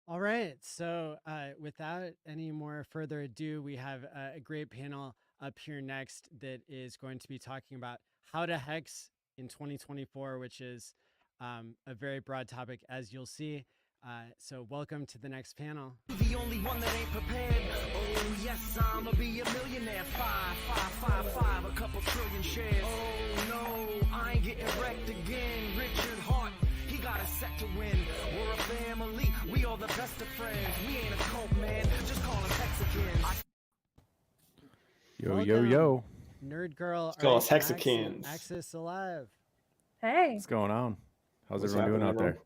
All right. So without any more further ado, we have a great panel up here next that is going to be talking about how to hex in 2024, which is a very broad topic, as you'll see. So welcome to the next panel. The only one that ain't prepared. Oh yes, I'ma be a millionaire. 5, a couple trillion shares. Oh no, I ain't getting wrecked again. Richard Hart, he got a set to win. We're a family, we all the best of friends. We ain't a cult, man, just call us Hexicans. Welcome, Nerd Girl, Let's call us RHMAX, Hexicans. axisALiVE. Hey. What's going on? How's What's everyone doing out happening, there?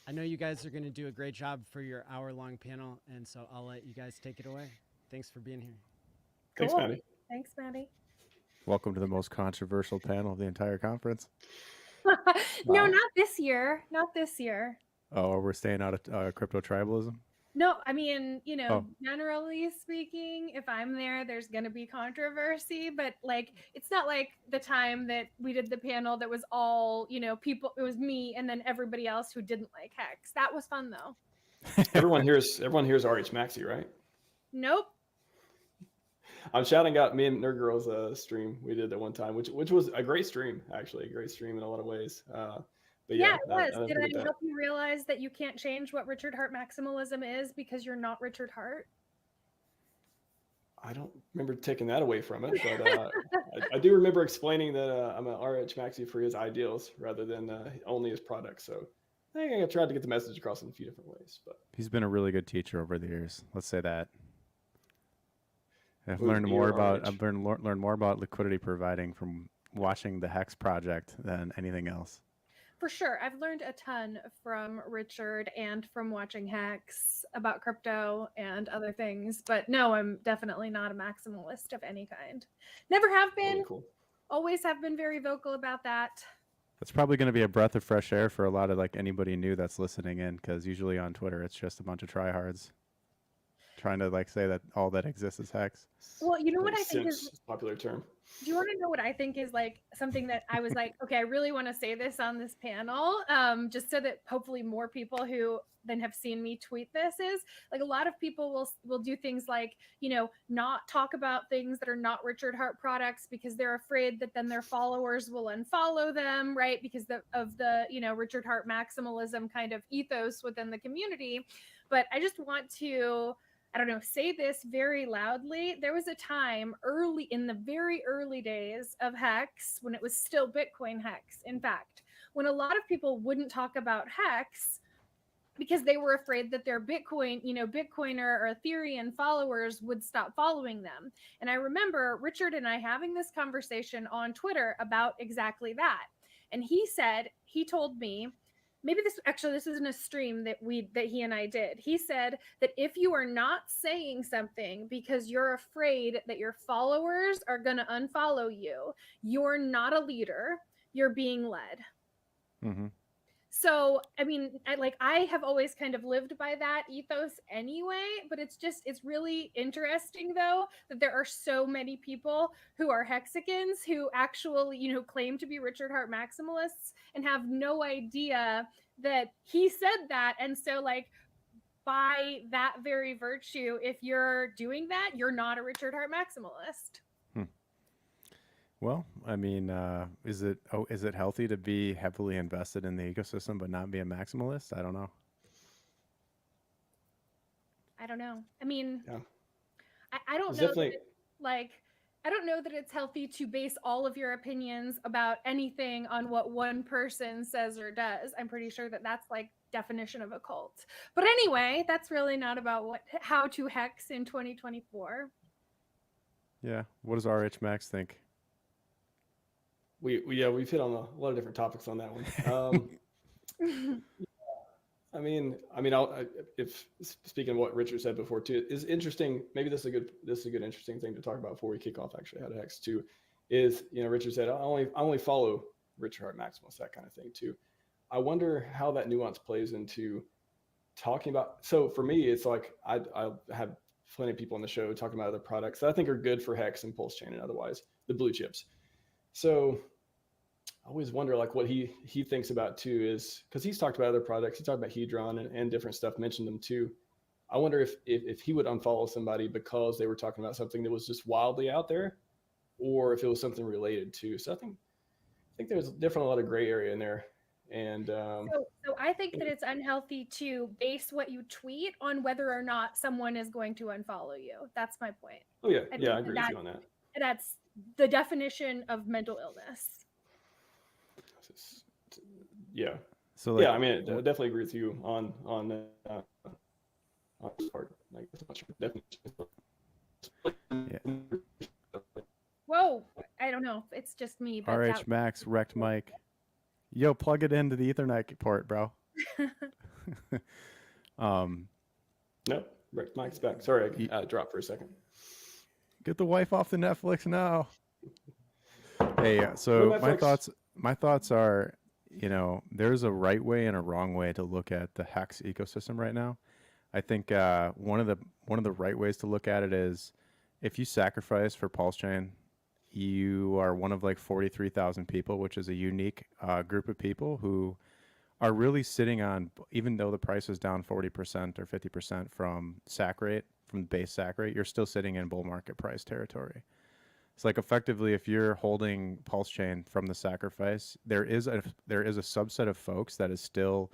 I know you guys are going to do a great job for your hour-long panel, and so I'll let you guys take it away. Thanks for being here. Thanks, Cool. Maddie. Thanks, Maddie. Welcome to the most controversial panel of the entire conference. No, Wow. not this year. Not this year. Oh, we're staying out of crypto tribalism? No, I mean, you know, Oh. generally speaking, if I'm there, there's going to be controversy, but like, it's not like the time that we did the panel that was all, you know, people, it was me and then everybody else who didn't like Hex. That was fun though. Everyone here's RHMAX, right? Nope. I'm shouting out me and Nerd Girl's stream we did at one time, which was a great stream, actually, a great stream in a lot of ways. But Yeah, yeah, it was. Did forget I that. help you realize that you can't change what Richard Hart maximalism is because you're not Richard Hart? I don't remember taking that away from it, but I do remember explaining that I'm an RHMAXy for his ideals rather than only his products. So I think I tried to get the message across in a few different ways. But He's been a really good teacher over the years. Let's say that. I've Who's learned me more or about RH? I've learned more about liquidity providing from watching the Hex project than anything else. For sure. I've learned a ton from Richard and from watching Hex about crypto and other things. But no, I'm definitely not a maximalist of any kind. Never have been. Really cool. Always have been very vocal about that. That's probably going to be a breath of fresh air for a lot of like anybody new that's listening in, because usually on Twitter it's just a bunch of tryhards trying to like say that all that exists is Hex. Well, you know what Like I think is simps, popular term. do you want to know what I think is like something that I was like, okay, I really want to say this on this panel, just so that hopefully more people who then have seen me tweet this is like a lot of people will do things like, you know, not talk about things that are not Richard Hart products because they're afraid that then their followers will unfollow them, right? Because of the, you know, Richard Hart maximalism kind of ethos within the community. But I just want to, I don't know, say this very loudly. There was a time early in the very early days of Hex, when it was still Bitcoin Hex, in fact, when a lot of people wouldn't talk about Hex because they were afraid that their Bitcoin, you know, Bitcoiner or Ethereum followers would stop following them. And I remember Richard and I having this conversation on Twitter about exactly that. And he told me, maybe this was in a stream that he and I did. He said that if you are not saying something because you're afraid that your followers are going to unfollow you, you're not a leader, you're being led. Mm-hmm. So, I mean, I have always kind of lived by that ethos anyway, but it's really interesting though, that there are so many people who are Hexicans who actually, you know, claim to be Richard Hart maximalists and have no idea that he said that. And so like, by that very virtue, if you're doing that, you're not a Richard Hart maximalist. Well, I mean, is it healthy to be heavily invested in the ecosystem but not be a maximalist? I don't know. I mean, Yeah. I don't It's know. definitely I don't know that it's healthy to base all of your opinions about anything on what one person says or does. I'm pretty sure that that's like definition of a cult. But anyway, that's really not about how to hex in 2024. Yeah. What does RHMAX think? we've hit on a lot of different topics on that one. I mean, if speaking of what Richard said before too, is interesting. Maybe this is a good interesting thing to talk about before we kick off. Actually, how to hex too, is, you know, Richard said I only follow Richard Hart maximalists, that kind of thing too. I wonder how that nuance plays into talking about. So for me, it's like I have plenty of people on the show talking about other products that I think are good for Hex and Pulse Chain and otherwise the blue chips. So I always wonder like what he thinks about too, is because he's talked about other projects. He talked about Hedron and different stuff, mentioned them too. I wonder if he would unfollow somebody because they were talking about something that was just wildly out there, or if it was something related to. So I think there's definitely a lot of gray area in there. And So I think that it's unhealthy to base what you tweet on whether or not someone is going to unfollow you. That's my point. oh yeah, I yeah, I think agree with you on that. That's the definition of mental illness. Yeah. So like, yeah, I mean, I definitely agree with you on this part. Like, definitely. Whoa, I don't know. It's just me. But RHMAX wrecked mic. Yo, plug it into the Ethernet port, bro. No, wrecked mic's back. Sorry, I dropped for a second. Get the wife off the Netflix now. Hey, so my thoughts are, you know, there's a right way and a wrong way to look at the HEX ecosystem right now. I think one of the right ways to look at it is if you sacrifice for Pulse Chain, you are one of like 43,000 people, which is a unique group of people who are really sitting on, even though the price is down 40% or 50% from SAC rate, from base SAC rate, you're still sitting in bull market price territory. It's like effectively, if you're holding Pulse Chain from the sacrifice, there is a subset of folks that is still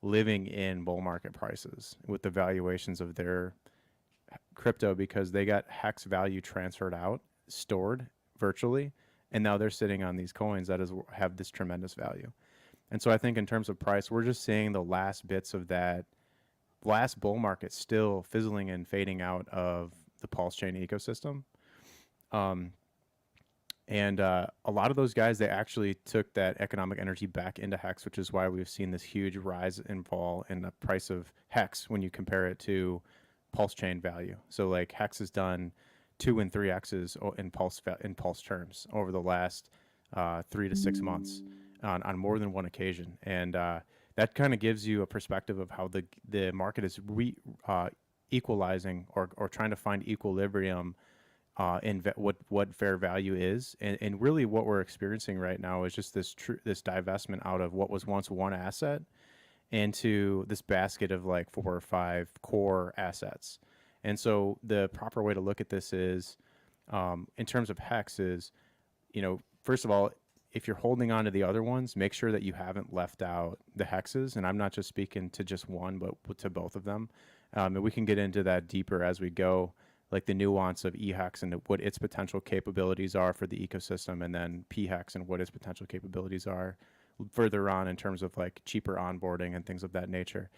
living in bull market prices with the valuations of their crypto because they got HEX value transferred out, stored virtually, and now they're sitting on these coins that have this tremendous value. And so I think in terms of price, we're just seeing the last bits of that last bull market still fizzling and fading out of the Pulse Chain ecosystem. And a lot of those guys, they actually took that economic energy back into HEX, which is why we've seen this huge rise and fall in the price of HEX when you compare it to Pulse Chain value. So like HEX has done 2 and 3x's in pulse terms over the last 3 to 6 months on more than one occasion. And that kind of gives you a perspective of how the market is equalizing or trying to find equilibrium in what fair value is, and really what we're experiencing right now is just this divestment out of what was once one asset into this basket of like 4 or 5 core assets. And so the proper way to look at this is, in terms of HEX, is, you know, first of all, if you're holding on to the other ones, make sure that you haven't left out the HEXs, and I'm not just speaking to just one, but to both of them. And we can get into that deeper as we go, like the nuance of EHEX and what its potential capabilities are for the ecosystem, and then PHEX and what its potential capabilities are further on in terms of like cheaper onboarding and things of that nature.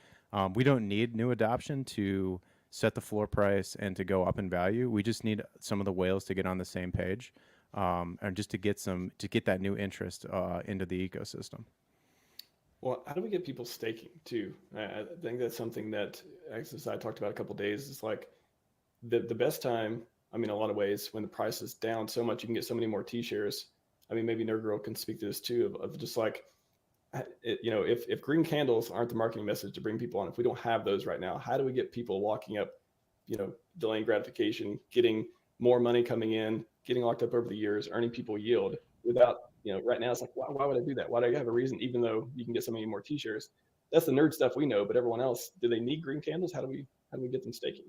We don't need new adoption to set the floor price and to go up in value. We just need some of the whales to get on the same page, and just to get that new interest into the ecosystem. Well, how do we get people staking too? I think that's something that AXiS I talked about a couple of days. It's like the best time, I mean, a lot of ways, when the price is down so much, you can get so many more T-shares. I mean, maybe NerdGirl can speak to this too, of just like, you know, if green candles aren't the marketing message to bring people on, if we don't have those right now, how do we get people locking up, you know, delaying gratification, getting more money coming in, getting locked up over the years, earning people yield without, you know, right now it's like, why would I do that? Why do I have a reason, even though you can get so many more T-shares? That's the nerd stuff we know, but everyone else, do they need green candles? How do we get them staking?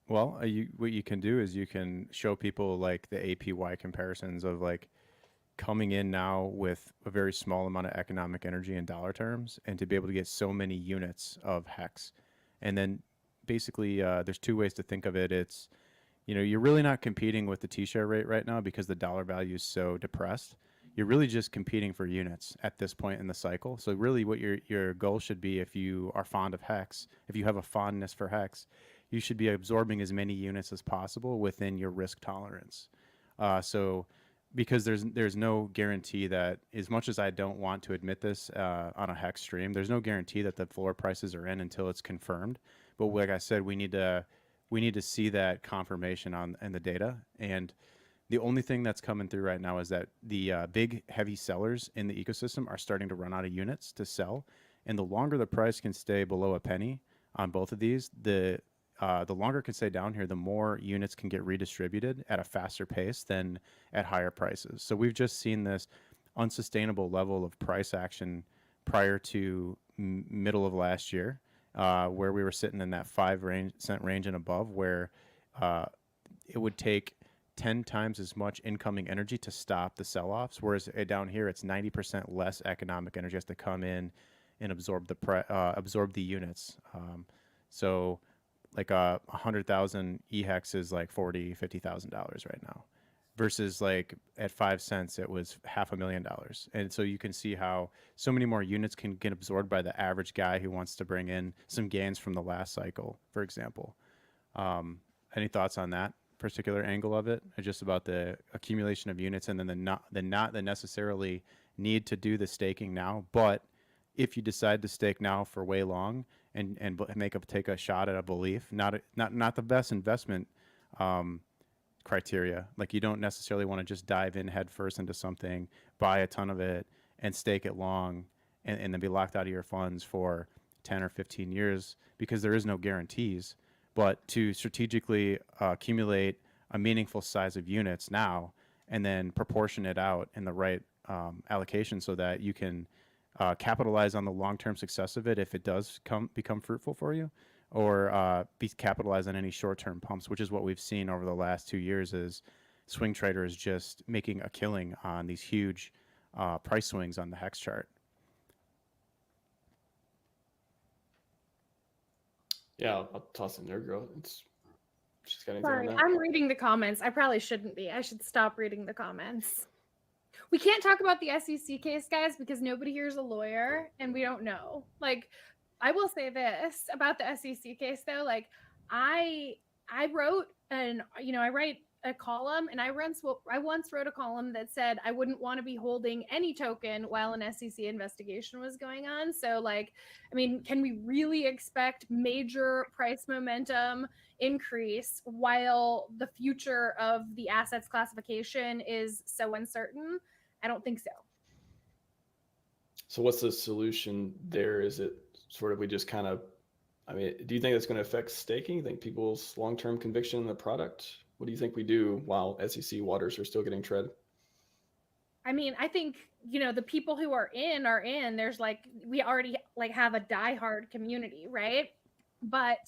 Well, what you can do is you can show people like the APY comparisons of like coming in now with a very small amount of economic energy in dollar terms, and to be able to get so many units of HEX. And then basically there's 2 ways to think of it. It's, you know, you're really not competing with the T-share rate right now because the dollar value is so depressed. You're really just competing for units at this point in the cycle. So really what your goal should be, if you are fond of HEX, if you have a fondness for HEX, you should be absorbing as many units as possible within your risk tolerance. So because there's no guarantee that, as much as I don't want to admit this on a HEX stream, there's no guarantee that the floor prices are in until it's confirmed. But like I said, we need to see that confirmation in the data. And the only thing that's coming through right now is that the big heavy sellers in the ecosystem are starting to run out of units to sell. And the longer the price can stay below a penny on both of these, the longer it can stay down here, the more units can get redistributed at a faster pace than at higher prices. So we've just seen this. unsustainable level of price action prior to middle of last year, where we were sitting in that 5 cent range and above, where it would take 10 times as much incoming energy to stop the sell-offs, whereas down here it's 90% less economic energy has to come in and absorb the units. So like 100,000 EHEX is like $50,000 right now, versus like at 5 cents it was $500,000. And so you can see how so many more units can get absorbed by the average guy who wants to bring in some gains from the last cycle, for example. Any thoughts on that particular angle of it? Just about the accumulation of units, and then the necessarily need to do the staking now, but if you decide to stake now for way long and take a shot at a belief, not the best investment criteria. Like, you don't necessarily want to just dive in head first into something, buy a ton of it, and stake it long, and then be locked out of your funds for 10 or 15 years, because there is no guarantees. But to strategically accumulate a meaningful size of units now, and then proportion it out in the right allocation, so that you can capitalize on the long-term success of it if it does become fruitful for you, or be capitalized on any short-term pumps, which is what we've seen over the last 2 years, is swing traders just making a killing on these huge price swings on the HEX chart. Yeah, I'll toss in there, girl. She's got anything Sorry, on that? I'm reading the comments. I probably shouldn't be. I should stop reading the comments. We can't talk about the SEC case, guys, because nobody here is a lawyer and we don't know. Like, I will say this about the SEC case, though. Like, I wrote I write a column, and I once wrote a column that said I wouldn't want to be holding any token while an SEC investigation was going on. So, like, I mean, can we really expect major price momentum increase while the future of the assets classification is so uncertain? I don't think so. So what's the solution there? Is it sort of, we just kind of, I mean, do you think that's going to affect staking? You think people's long-term conviction in the product? What do you think we do while SEC waters are still getting tread? I mean, I think, the people who are in. There's we already have a diehard community, right? But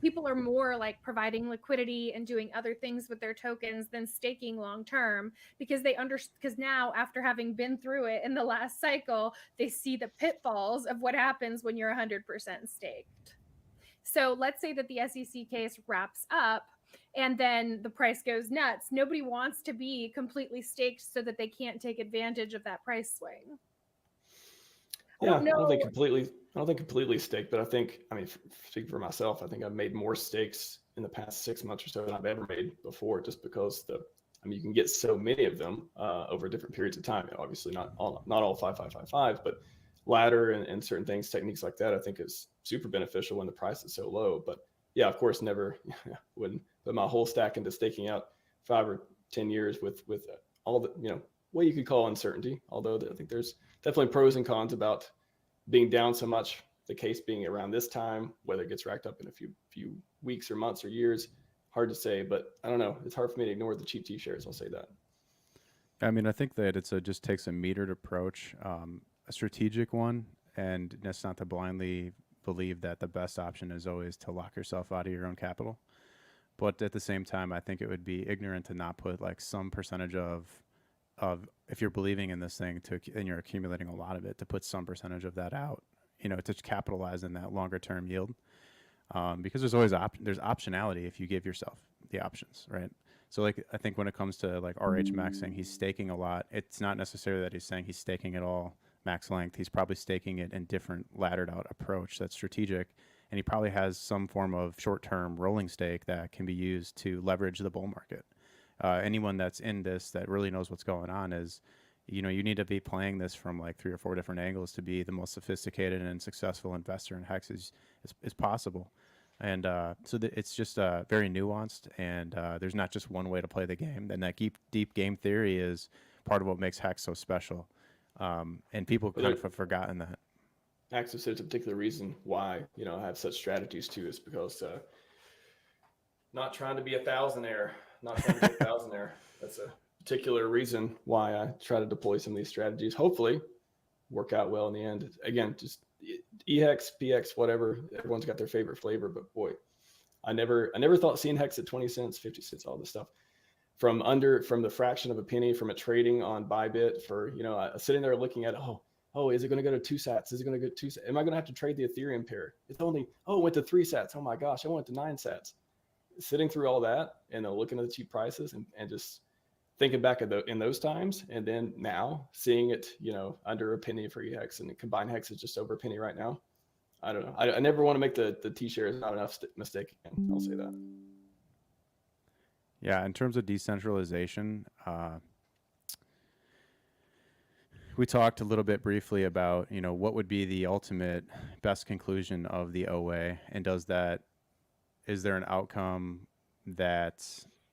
people are more like providing liquidity and doing other things with their tokens than staking long term, because because now, after having been through it in the last cycle, they see the pitfalls of what happens when you're 100% staked. So let's say that the SEC case wraps up and then the price goes nuts. Nobody wants to be completely staked so that they can't take advantage of that price swing. Yeah, I don't think completely staked, but speaking for myself, I think I've made more stakes in the past 6 months or so than I've ever made before, just because you can get so many of them over different periods of time. Obviously not all 5, but ladder and certain things, techniques like that, I think is super beneficial when the price is so low. But yeah, of course, never wouldn't put my whole stack into staking out 5 or 10 years with all the, what you could call uncertainty. Although I think there's definitely pros and cons about being down so much, the case being around this time, whether it gets racked up in a few weeks or months or years, hard to say. But I don't know. It's hard for me to ignore the cheap T shares. I'll say that. I mean, I think that just takes a metered approach, a strategic one, and that's not to blindly believe that the best option is always to lock yourself out of your own capital. But at the same time, I think it would be ignorant to not put like some percentage of if you're believing in this thing and you're accumulating a lot of it, to put some percentage of that out, to capitalize in that longer term yield. Because there's always there's optionality if you give yourself the options, right? So like, I think when it comes to like RHMAX saying he's staking a lot, it's not necessarily that he's saying he's staking it all max length. He's probably staking it in different laddered out approach that's strategic. And he probably has some form of short-term rolling stake that can be used to leverage the bull market. Anyone that's in this that really knows what's going on is, you need to be playing this from like 3 or 4 different angles to be the most sophisticated and successful investor in HEX is possible. And so it's just very nuanced, and there's not just one way to play the game. And that deep game theory is part of what makes HEX so special. And people kind of have forgotten that. AXiS says a particular reason why, I have such strategies too, is because not trying to be a thousandaire, That's a particular reason why I try to deploy some of these strategies. Hopefully work out well in the end. Again, just EHEX, PX, whatever. Everyone's got their favorite flavor, but boy, I never thought seeing HEX at 20 cents, 50 cents, all this stuff from the fraction of a penny from a trading on Bybit for, sitting there looking at, oh, is it going to go to 2 sats? Is it going to go to 2 sats? Am I going to have to trade the Ethereum pair? It's only, it went to 3 sats. Oh my gosh, I went to 9 sats. Sitting through all that and looking at the cheap prices and just thinking back in those times, and then now seeing it, under a penny for EHEX, and the combined HEX is just over a penny right now. I don't know. I never want to make the T-shares not enough mistake again. I'll say that. Yeah, in terms of decentralization, we talked a little bit briefly about, what would be the ultimate best conclusion of the OA, and is there an outcome that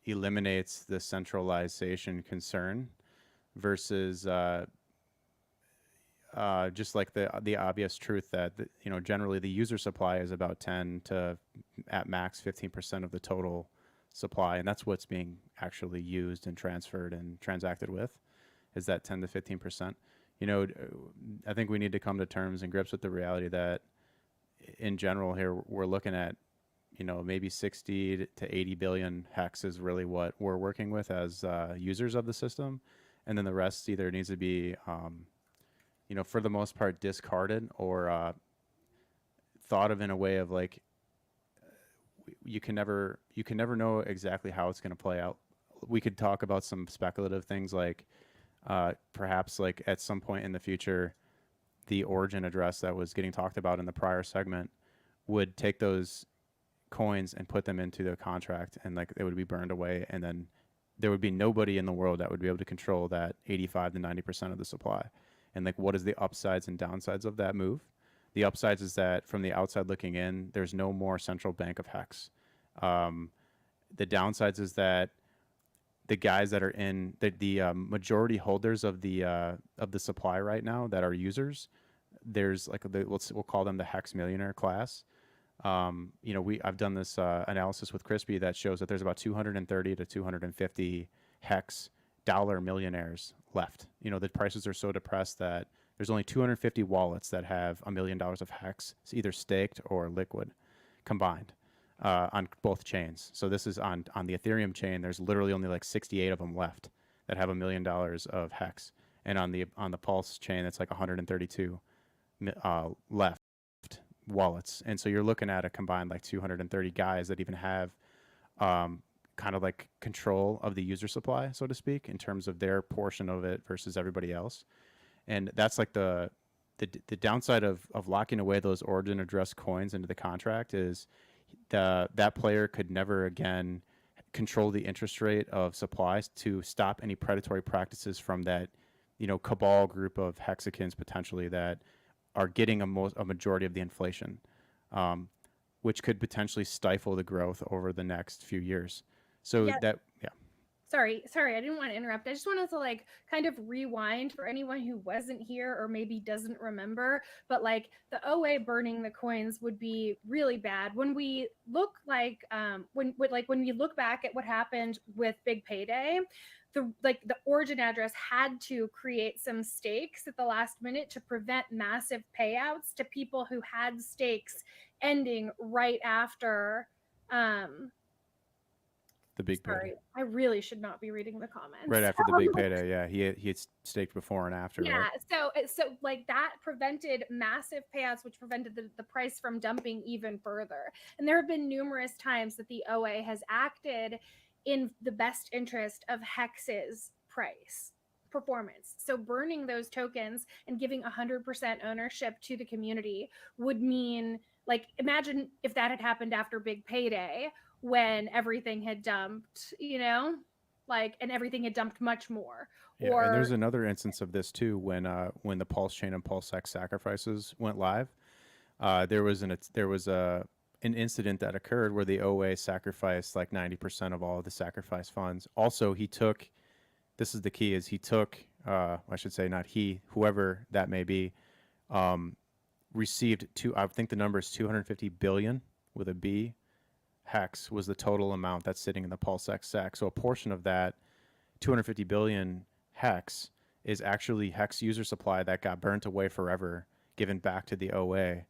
eliminates the centralization concern versus just like the obvious truth that generally the user supply is about 10 to at max 15% of the total supply, and that's what's being actually used and transferred and transacted with, is that 10 to 15%. I think we need to come to terms and grips with the reality that in general here we're looking at maybe 60 to 80 billion hex is really what we're working with as users of the system, and then the rest either needs to be for the most part discarded or thought of in a way of like you can never know exactly how it's going to play out. We could talk about some speculative things like perhaps like at some point in the future the origin address that was getting talked about in the prior segment would take those coins and put them into the contract, and like they would be burned away, and then there would be nobody in the world that would be able to control that 85 to 90% of the supply. And like, what is the upsides and downsides of that move? The upsides is that from the outside looking in, there's no more central bank of hex. The downsides is that the guys that are in the majority holders of the supply right now that are users, there's like we'll call them the hex millionaire class. I've done this analysis with Crispy that shows that there's about 230 to 250 hex dollar millionaires left. The prices are so depressed that there's only 250 wallets that have $1 million of hex, either staked or liquid combined on both chains. So this is on the Ethereum chain. There's literally only like 68 of them left that have $1 million of hex, and on the Pulse chain, it's like 132 left wallets. And so you're looking at a combined like 230 guys that even have kind of like control of the user supply, so to speak, in terms of their portion of it versus everybody else. And that's like the downside of locking away those origin address coins into the contract is that player could never again control the interest rate of supplies to stop any predatory practices from that cabal group of hexicans potentially that are getting a majority of the inflation, which could potentially stifle the growth over the next few years. So Sorry, I didn't want to interrupt. I just wanted to like kind of rewind for anyone who wasn't here or maybe doesn't remember, but like the OA burning the coins would be really bad. When we look when you look back at what happened with Big Payday, the origin address had to create some stakes at the last minute to prevent massive payouts to people who had stakes ending right after the big payday. I really should not be reading the comments. Right after the big payday, yeah, he had staked before and after. Yeah, right? so like that prevented massive payouts, which prevented the price from dumping even further. And there have been numerous times that the OA has acted in the best interest of HEX's price performance. So burning those tokens and giving 100% ownership to the community would mean, like, imagine if that had happened after Big Payday when everything had dumped, and everything had dumped much more. Yeah, and there's another instance of this too when the Pulse chain and PulseX sacrifices went live. There was an incident that occurred where the OA sacrificed like 90% of all of the sacrifice funds. Also, this is the key, is he took, I should say not he, whoever that may be, received I think the number is 250 billion with a B. Hex was the total amount that's sitting in the PulseX SEC. So a portion of that 250 billion hex is actually hex user supply that got burnt away forever, given back to the OA,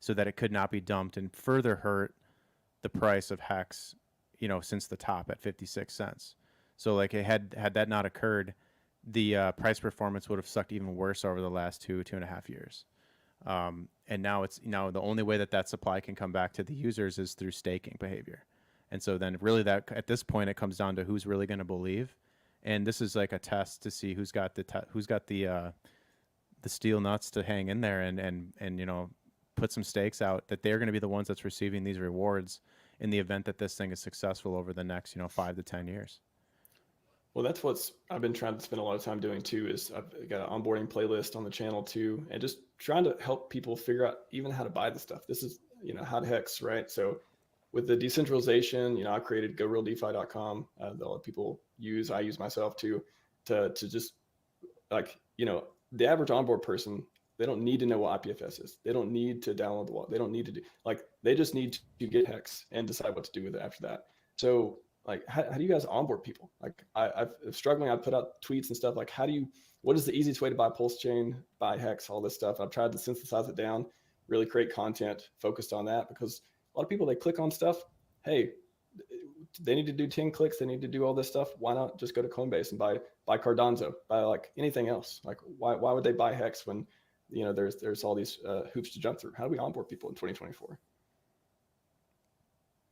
so that it could not be dumped, and further hurt the price of hex, since the top at 56 cents. So like had that not occurred, the price performance would have sucked even worse over the last 2.5 years. And now the only way that supply can come back to the users is through staking behavior. And so then really that at this point, it comes down to who's really going to believe. And this is like a test to see who's got the steel nuts to hang in there and put some stakes out that they're going to be the ones that's receiving these rewards in the event that this thing is successful over the next 5 to 10 years. Well, that's what I've been trying to spend a lot of time doing too, is I've got an onboarding playlist on the channel too, and just trying to help people figure out even how to buy the stuff. This is, how to hex, right? So with the decentralization, I created GoRealDeFi.com that a lot of people use. I use myself too, to just like, the average onboard person, they don't need to know what IPFS is. They don't need to download the wallet. They don't need to they just need to get hex and decide what to do with it after that. So like, how do you guys onboard people? Like I'm struggling. I put out tweets and stuff like, what is the easiest way to buy Pulse Chain, buy hex, all this stuff. I've tried to synthesize it down, really create content focused on that, because a lot of people, they click on stuff. Hey, they need to do 10 clicks. They need to do all this stuff. Why not just go to Coinbase and buy Cardano, buy like anything else? Like why would they buy hex when, there's all these hoops to jump through? How do we onboard people in 2024?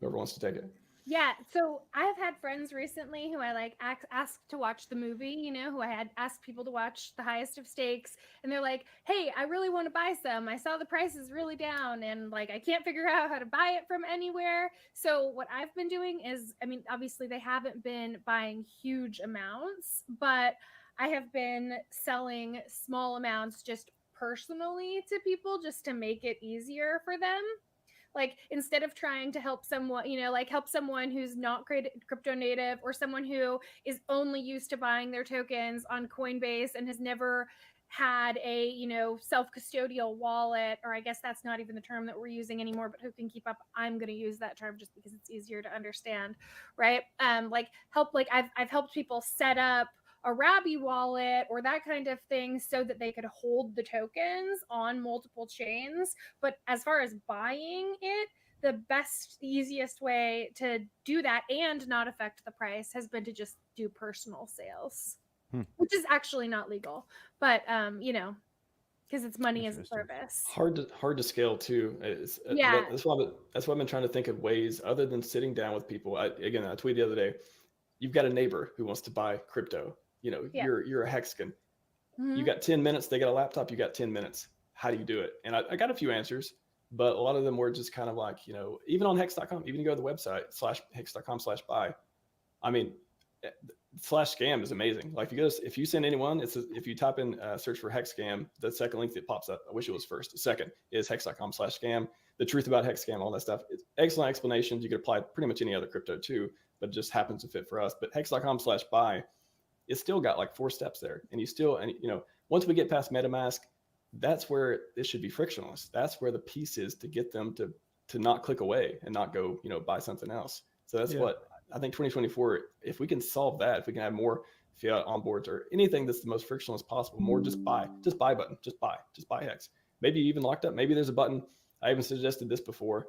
Whoever wants to take it. Yeah, so I've had friends recently who I asked to watch the movie, who I had asked people to watch The Highest of Stakes, and they're like, hey, I really want to buy some. I saw the price is really down, and I can't figure out how to buy it from anywhere. So what I've been doing is, obviously they haven't been buying huge amounts, but I have been selling small amounts just personally to people just to make it easier for them. Like, instead of trying to help someone, help someone who's not crypto native, or someone who is only used to buying their tokens on Coinbase and has never had a, self-custodial wallet, or I guess that's not even the term that we're using anymore, but who can keep up. I'm going to use that term just because it's easier to understand, right? I've helped people set up a Rabby wallet or that kind of thing so that they could hold the tokens on multiple chains. But as far as buying it, the best, easiest way to do that and not affect the price has been to just do personal sales, which is actually not legal, but because it's money as a service. Hard to scale too. Yeah. That's why I've been trying to think of ways other than sitting down with people. I tweeted the other day, you've got a neighbor who wants to buy crypto. You're a Hexcon. You got 10 minutes. They got a laptop. You got 10 minutes. How do you do it? And I got a few answers, but a lot of them were just kind of like, even on hex.com, even you go to the website /hex.com/buy. /scam is amazing. Like if you send anyone, if you type in search for hex scam, the second link that pops up, I wish it was first. The second is hex.com/scam. The truth about hex scam, all that stuff. It's excellent explanations. You could apply pretty much any other crypto too, but it just happens to fit for us. But hex.com/buy, it's still got like 4 steps there. And once we get past MetaMask, that's where it should be frictionless. That's where the piece is to get them to not click away and not go, buy something else. So that's what I think 2024, if we can solve that, if we can have more fiat onboards or anything that's the most frictionless possible, more just buy button, just buy Hex. Maybe even locked up. Maybe there's a button. I even suggested this before.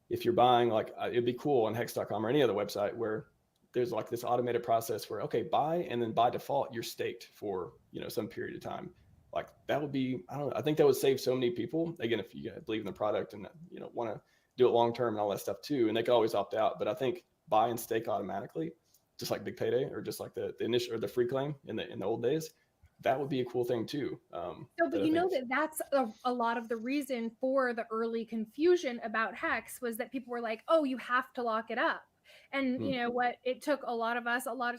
If you're buying, it'd be cool on hex.com or any other website where there's like this automated process where, okay, buy, and then by default, you're staked for, some period of time. Like that would be, I think that would save so many people. Again, if you believe in the product and, want to do it long-term and all that stuff too, and they could always opt out. But I think buy and stake automatically, just like Big Payday or just like the initial or the free claim in the old days, that would be a cool thing too. That's a lot of the reason for the early confusion about Hex was that people were like, oh, you have to lock it up. And what it took a lot of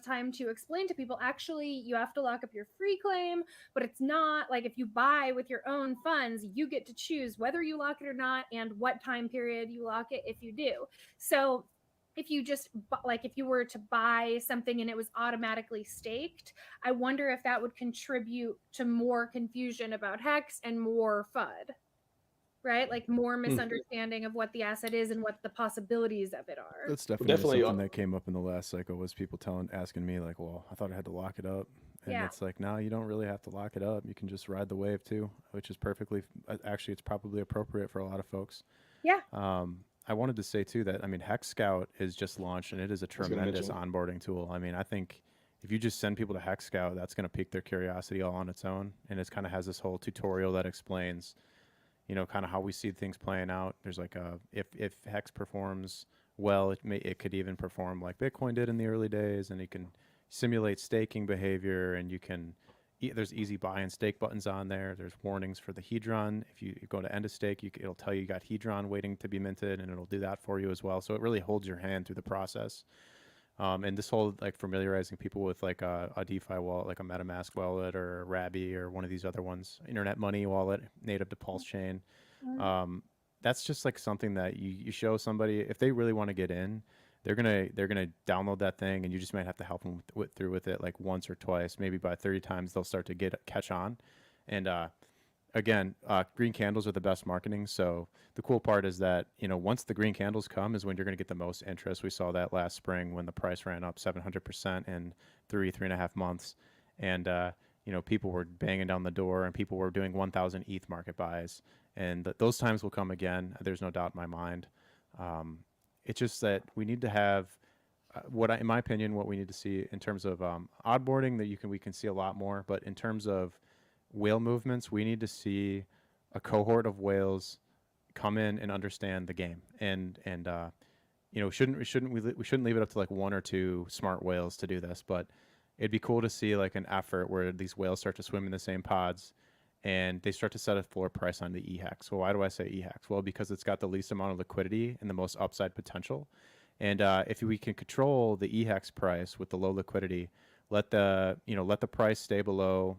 time to explain to people, actually, you have to lock up your free claim, but it's not like if you buy with your own funds, you get to choose whether you lock it or not and what time period you lock it if you do. So if you just if you were to buy something and it was automatically staked, I wonder if that would contribute to more confusion about Hex and more FUD. right? Like more misunderstanding of what the asset is and what the possibilities of it are. That's definitely, definitely something that came up in the last cycle was people asking me like, well, I thought I had to lock it up. And Yeah. it's like, no, you don't really have to lock it up. You can just ride the wave too, which is perfectly, actually, it's probably appropriate for a lot of folks. Yeah. I wanted to say too that, I mean, Hex Scout is just launched and it is a tremendous onboarding tool. I mean, I think if you just send people to Hex Scout, that's going to pique their curiosity all on its own. And it kind of has this whole tutorial that explains, you know, kind of how we see things playing out. There's like if Hex performs well, it could even perform like Bitcoin did in the early days, and you can simulate staking behavior, and you can there's easy buy and stake buttons on there. There's warnings for the Hedron. If you go to end of stake, it'll tell you got Hedron waiting to be minted, and it'll do that for you as well. So it really holds your hand through the process. And this whole like familiarizing people with like a DeFi wallet, like a MetaMask wallet or a Rabby or one of these other ones, Internet Money wallet native to Pulse Chain. That's just like something that you show somebody if they really want to get in, they're gonna download that thing, and you just might have to help them through with it like once or twice, maybe by 30 times they'll start to catch on. And again, green candles are the best marketing. So the cool part is that, you know, once the green candles come is when you're going to get the most interest. We saw that last spring when the price ran up 700% in 3.5 months. And, you know, people were banging down the door and people were doing 1,000 ETH market buys. And those times will come again. There's no doubt in my mind. It's just that we need to have in my opinion, what we need to see in terms of oddboarding that we can see a lot more. But in terms of whale movements, we need to see a cohort of whales come in and understand the game, and you know, we shouldn't leave it up to like one or two smart whales to do this, but it'd be cool to see like an effort where these whales start to swim in the same pods and they start to set a floor price on the EHEX. Well, why do I say EHEX? Well, because it's got the least amount of liquidity and the most upside potential. And if we can control the EHEX price with the low liquidity, let the price stay below,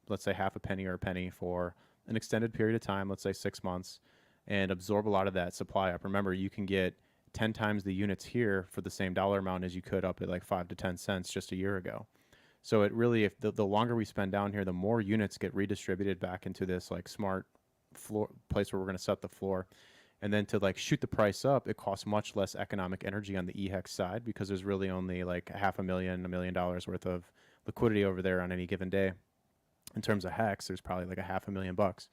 let's say half a penny or a penny for an extended period of time, let's say 6 months, and absorb a lot of that supply up. Remember, you can get 10 times the units here for the same dollar amount as you could up at like 5 to 10 cents just a year ago. So it really, if the longer we spend down here, the more units get redistributed back into this like smart floor place where we're going to set the floor. And then to like shoot the price up, it costs much less economic energy on the EHEX side because there's really only like $500,000, $1 million worth of liquidity over there on any given day. In terms of HEX, there's probably like $500,000.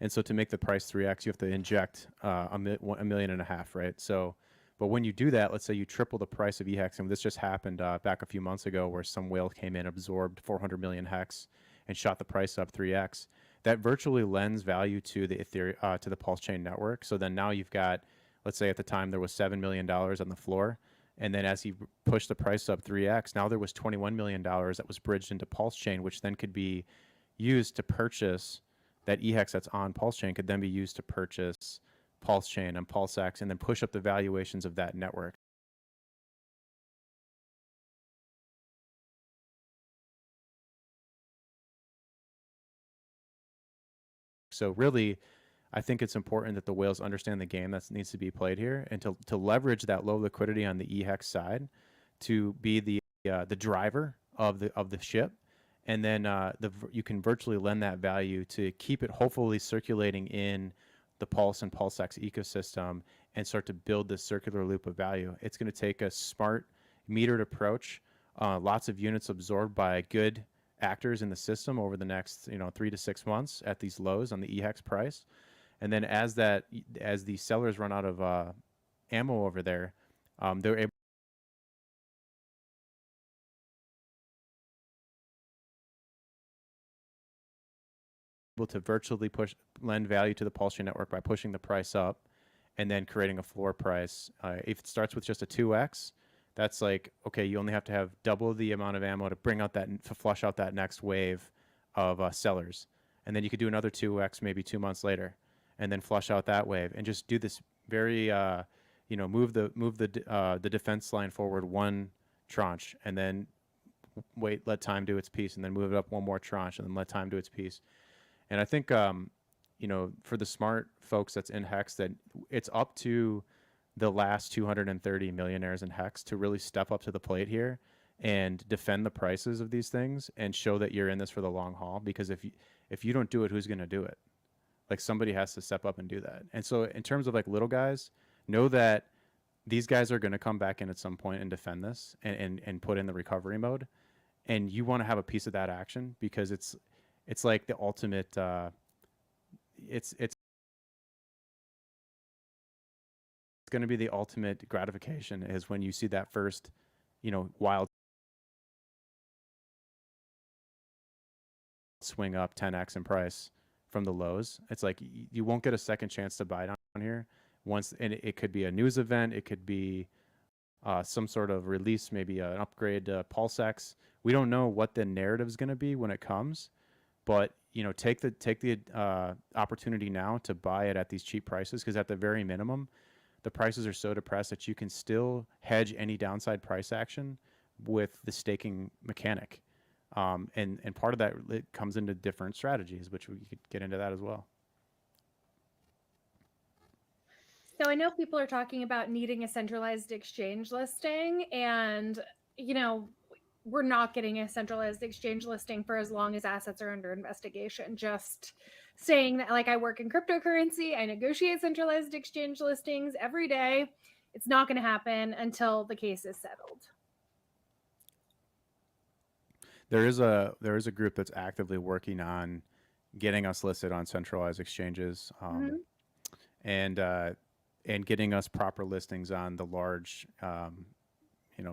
And so to make the price 3x, you have to inject $1.5 million, right? So, but when you do that, let's say you triple the price of EHEX, and this just happened back a few months ago where some whale came in, absorbed 400 million HEX, and shot the price up 3x. That virtually lends value to the Ethereum, to the Pulse Chain network. So then now you've got, let's say at the time there was $7 million on the floor, and then as he pushed the price up 3x, now there was $21 million that was bridged into Pulse Chain, which then could be used to purchase that EHEX that's on Pulse Chain could then be used to purchase Pulse Chain and PulseX and then push up the valuations of that network. So really, I think it's important that the whales understand the game that needs to be played here, and to leverage that low liquidity on the EHEX side to be the driver of the ship. And then you can virtually lend that value to keep it hopefully circulating in the Pulse and PulseX ecosystem and start to build this circular loop of value. It's going to take a smart, metered approach, lots of units absorbed by good actors in the system over the next 3 to 6 months at these lows on the EHEX price. And then as the sellers run out of ammo over there, they're able to virtually lend value to the Pulse Chain network by pushing the price up and then creating a floor price. If it starts with just a 2x, that's like, okay, you only have to have double the amount of ammo to flush out that next wave of sellers. And then you could do another 2x maybe 2 months later and then flush out that wave and just do this very, move the defense line forward one tranche and then let time do its piece and then move it up one more tranche and then let time do its piece. And I think, for the smart folks that's in HEX, that it's up to the last 230 millionaires in HEX to really step up to the plate here and defend the prices of these things and show that you're in this for the long haul. Because if you don't do it, who's going to do it? Like somebody has to step up and do that. And so in terms of like little guys, know that these guys are going to come back in at some point and defend this and put in the recovery mode. And you want to have a piece of that action because it's like the ultimate, it's going to be the ultimate gratification is when you see that first, wild swing up 10x in price from the lows. It's like you won't get a second chance to buy down here once, and it could be a news event, it could be some sort of release, maybe an upgrade to PulseX. We don't know what the narrative is going to be when it comes, but take the opportunity now to buy it at these cheap prices, because at the very minimum, the prices are so depressed that you can still hedge any downside price action with the staking mechanic. And part of that, it comes into different strategies, which we could get into that as well. So I know people are talking about needing a centralized exchange listing, and we're not getting a centralized exchange listing for as long as assets are under investigation. Just saying that, like, I work in cryptocurrency, I negotiate centralized exchange listings every day. It's not going to happen until the case is settled. There is a group that's actively working on getting us listed on centralized exchanges, and getting us proper listings on the large,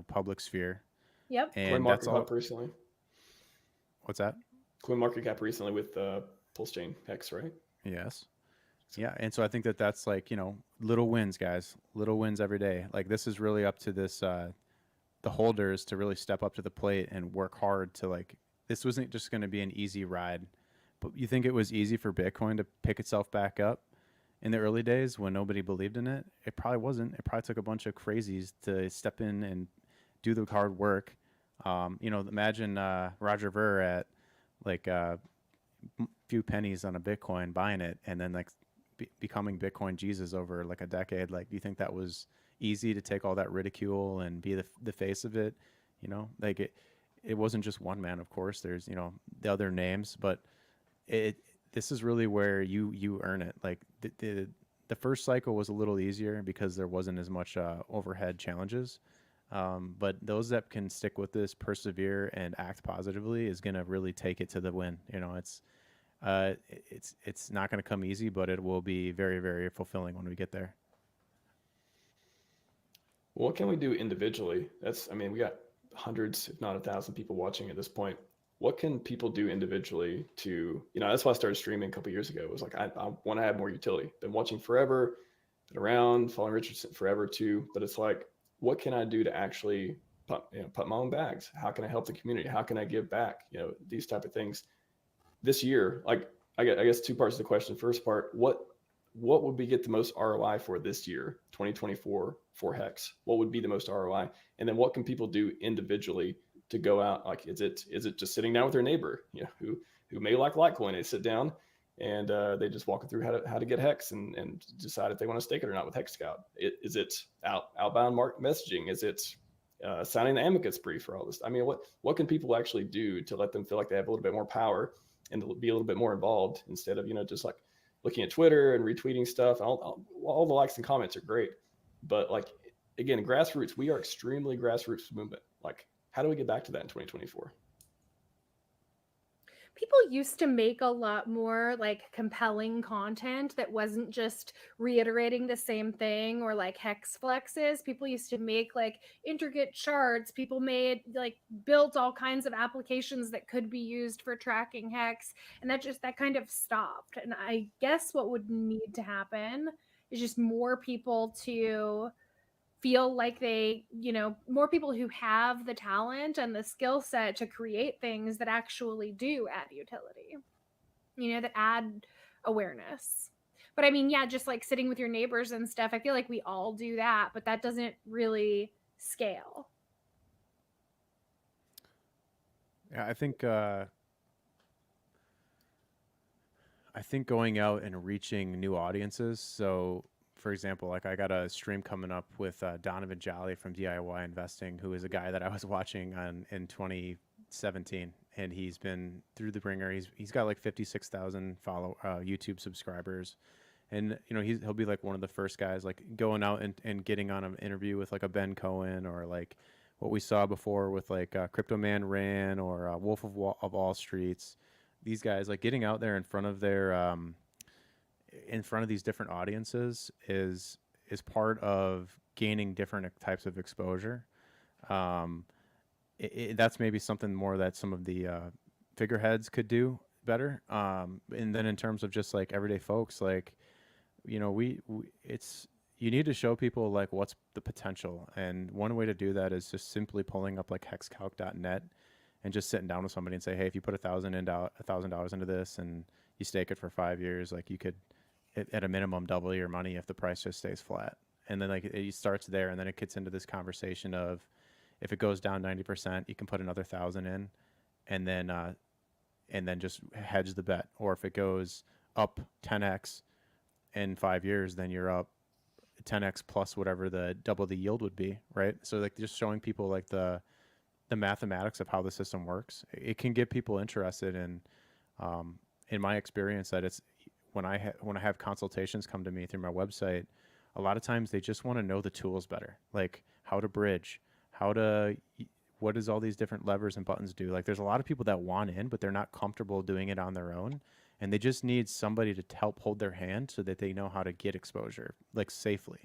public sphere. Yep. And that's all. Recently. What's that? CoinMarketCap recently with Pulse Chain HEX, right? Yes. Yeah, and so I think that's like little wins, guys. Little wins every day. Like this is really up to this the holders to really step up to the plate and work hard to this wasn't just going to be an easy ride. But you think it was easy for Bitcoin to pick itself back up in the early days when nobody believed in it? It probably wasn't. It probably took a bunch of crazies to step in and do the hard work. Imagine Roger Ver at a few pennies on a Bitcoin, buying it, and then becoming Bitcoin Jesus over a decade. Do you think that was easy to take all that ridicule and be the face of it? It wasn't just one man, of course. There's the other names, but this is really where you earn it. The first cycle was a little easier because there wasn't as much overhead challenges. But those that can stick with this, persevere, and act positively is going to really take it to the win. It's not going to come easy, but it will be very, very fulfilling when we get there. What can we do individually? We got hundreds, if not 1,000 people watching at this point. What can people do individually to, that's why I started streaming a couple of years ago. It was like, I want to have more utility. Been watching forever, been around, following Richardson forever too. But it's like, what can I do to actually put my own bags? How can I help the community? How can I give back? These type of things. This year, I guess two parts of the question. First part, what would we get the most ROI for this year, 2024, for HEX? What would be the most ROI? And then what can people do individually to go out? Is it just sitting down with their neighbor, who may like Litecoin? They sit down and they just walk through how to get HEX and decide if they want to stake it or not with HEX Scout. Is it outbound market messaging? Is it signing the amicus brief for all this? What can people actually do to let them feel like they have a little bit more power and to be a little bit more involved instead of just looking at Twitter and retweeting stuff? All the likes and comments are great, but again, grassroots. We are extremely grassroots movement. How do we get back to that in 2024? People used to make a lot more compelling content that wasn't just reiterating the same thing, or hex flexes. People used to make intricate charts. People made built all kinds of applications that could be used for tracking hex, and that kind of stopped. And I guess what would need to happen is just more people to feel like more people who have the talent and the skill set to create things that actually do add utility, that add awareness. But just sitting with your neighbors and stuff, I feel like we all do that, but that doesn't really scale. Yeah, I think going out and reaching new audiences. So for example, I got a stream coming up with Donovan Jolly from DIY Investing, who is a guy that I was watching in 2017. and he's been through the ringer. He's got like 56,000 YouTube subscribers, and you know he'll be like one of the first guys like going out and getting on an interview with like a Ben Cohen, or like what we saw before with like Crypto Man Ran, or Wolf of Wall Streets. These guys like getting out there in front of these different audiences is part of gaining different types of exposure. That's maybe something more that some of the figureheads could do better. And then in terms of just like everyday folks, like, you know, you need to show people like what's the potential. And one way to do that is just simply pulling up like hexcalc.net and just sitting down with somebody and say, hey, if you put $1,000 into this and you stake it for 5 years, like you could at a minimum double your money if the price just stays flat. And then like it starts there, and then it gets into this conversation of, if it goes down 90%, you can put another 1,000 in, and then just hedge the bet. Or if it goes up 10x in 5 years, then you're up 10x plus whatever the double the yield would be, right? So like just showing people like the mathematics of how the system works, it can get people interested in my experience, that it's when I have consultations come to me through my website, a lot of times they just want to know the tools better, like how to bridge, what does all these different levers and buttons do? Like there's a lot of people that want in, but they're not comfortable doing it on their own. And they just need somebody to help hold their hand so that they know how to get exposure like safely.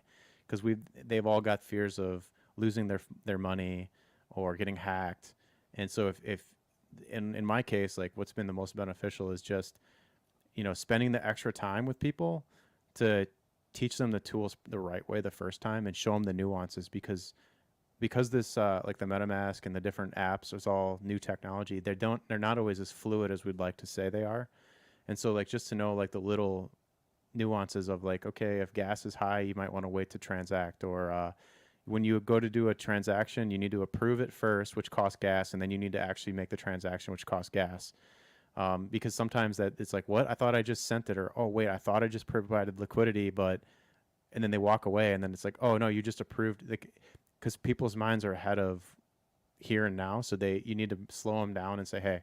Because they've all got fears of losing their money or getting hacked. And so if in my case, like what's been the most beneficial is just, you know, spending the extra time with people to teach them the tools the right way the first time and show them the nuances, because this like the MetaMask and the different apps is all new technology. They're not always as fluid as we'd like to say they are. And so like just to know like the little nuances of like, okay, if gas is high, you might want to wait to transact, or when you go to do a transaction, you need to approve it first, which costs gas, and then you need to actually make the transaction, which costs gas. Because sometimes that it's like, what? I thought I just sent it, or oh wait, I thought I just provided liquidity, and then they walk away, and then it's like, oh no, you just approved, because people's minds are ahead of here and now, so you need to slow them down and say, hey,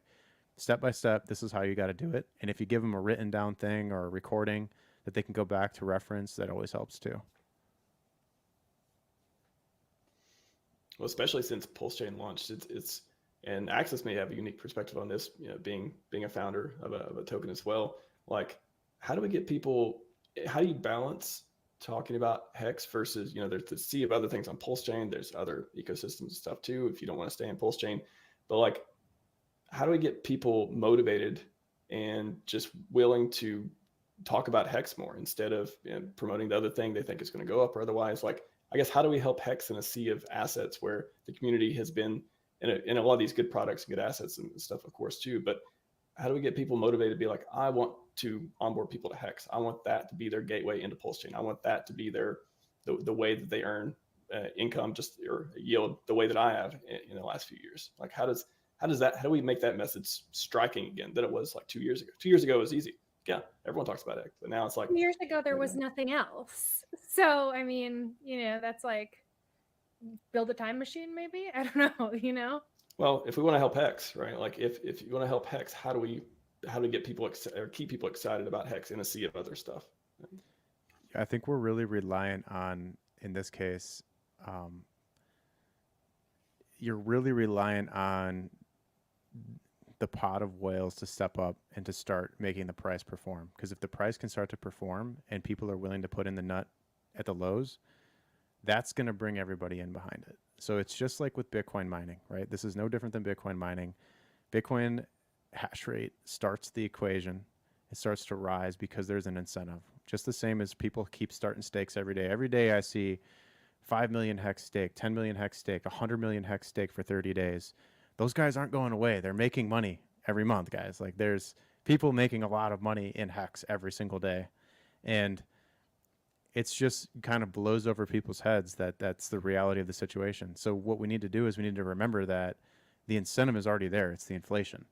step by step, this is how you got to do it. And if you give them a written down thing or a recording that they can go back to reference, that always helps too. Well, especially since Pulse Chain launched, it's and AXiS may have a unique perspective on this, you know, being a founder of a token as well. Like, how do you balance talking about Hex versus, you know, there's the sea of other things on Pulse Chain, there's other ecosystems and stuff too, if you don't want to stay in Pulse Chain. But like, how do we get people motivated and just willing to talk about Hex more instead of, you know, promoting the other thing they think is going to go up or otherwise? Like, I guess, how do we help Hex in a sea of assets where the community has been in a lot of these good products and good assets and stuff, of course, too. But how do we get people motivated to be like, I want to onboard people to Hex. I want that to be their gateway into Pulse Chain. I want that to be the way that they earn income, just or yield the way that I have in the last few years. Like, how do we make that message striking again than it was like 2 years ago? 2 years ago it was easy. Yeah, everyone talks about it, but now it's like 2 years ago there was nothing else. So I mean, you know, that's like build a time machine, maybe. I don't know, you know. Well, if we want to help Hex, right? Like if you want to help Hex, how do we get people or keep people excited about Hex in a sea of other stuff? I think we're really reliant on, in this case, you're really reliant on the pot of whales to step up and to start making the price perform. Because if the price can start to perform and people are willing to put in the nut at the lows, that's going to bring everybody in behind it. So it's just like with Bitcoin mining, right? This is no different than Bitcoin mining. Bitcoin hash rate starts the equation. It starts to rise because there's an incentive. Just the same as people keep starting stakes every day. Every day I see 5 million hex stake, 10 million hex stake, 100 million hex stake for 30 days. Those guys aren't going away. They're making money every month, guys. Like, there's people making a lot of money in Hex every single day. And it's just kind of blows over people's heads that that's the reality of the situation. So what we need to do is we need to remember that the incentive is already there. It's the inflation.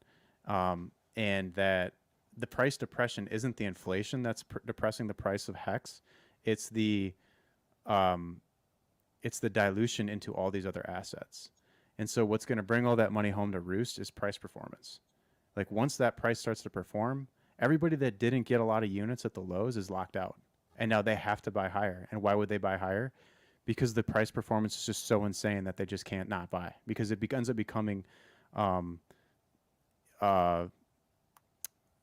And that the price depression isn't the inflation that's depressing the price of Hex. It's the dilution into all these other assets. And so what's going to bring all that money home to roost is price performance. Like once that price starts to perform, everybody that didn't get a lot of units at the lows is locked out. And now they have to buy higher. And why would they buy higher? Because the price performance is just so insane that they just can't not buy, because it ends up becoming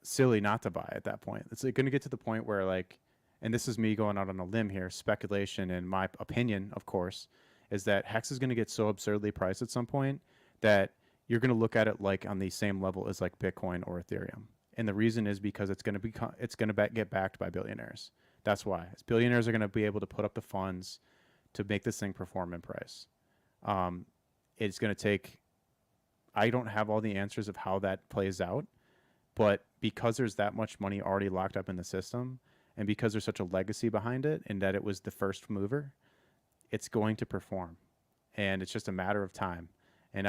silly not to buy at that point. It's going to get to the point where, like, and this is me going out on a limb here, speculation and my opinion, of course, is that Hex is going to get so absurdly priced at some point that you're going to look at it like on the same level as like Bitcoin or Ethereum. And the reason is because it's going to get backed by billionaires. That's why. Billionaires are going to be able to put up the funds to make this thing perform in price. It's going to take, I don't have all the answers of how that plays out, but because there's that much money already locked up in the system, and because there's such a legacy behind it, and that it was the first mover, it's going to perform. And it's just a matter of time. And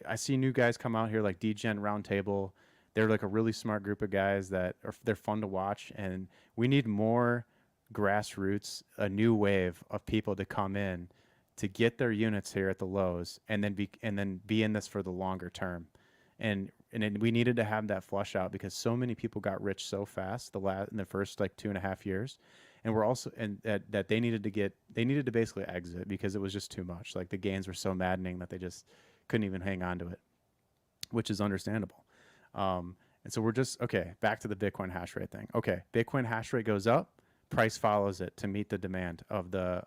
I see new guys come out here like DGen Roundtable. They're like a really smart group of guys they're fun to watch. And we need more grassroots, a new wave of people to come in to get their units here at the lows, and then be in this for the longer term. And we needed to have that flush out because so many people got rich so fast in the first like 2.5 years. And we're also, and that they needed to basically exit because it was just too much. Like the gains were so maddening that they just couldn't even hang on to it, which is understandable. And so we're just, okay, back to the Bitcoin hash rate thing. Okay, Bitcoin hash rate goes up, price follows it to meet the demand of the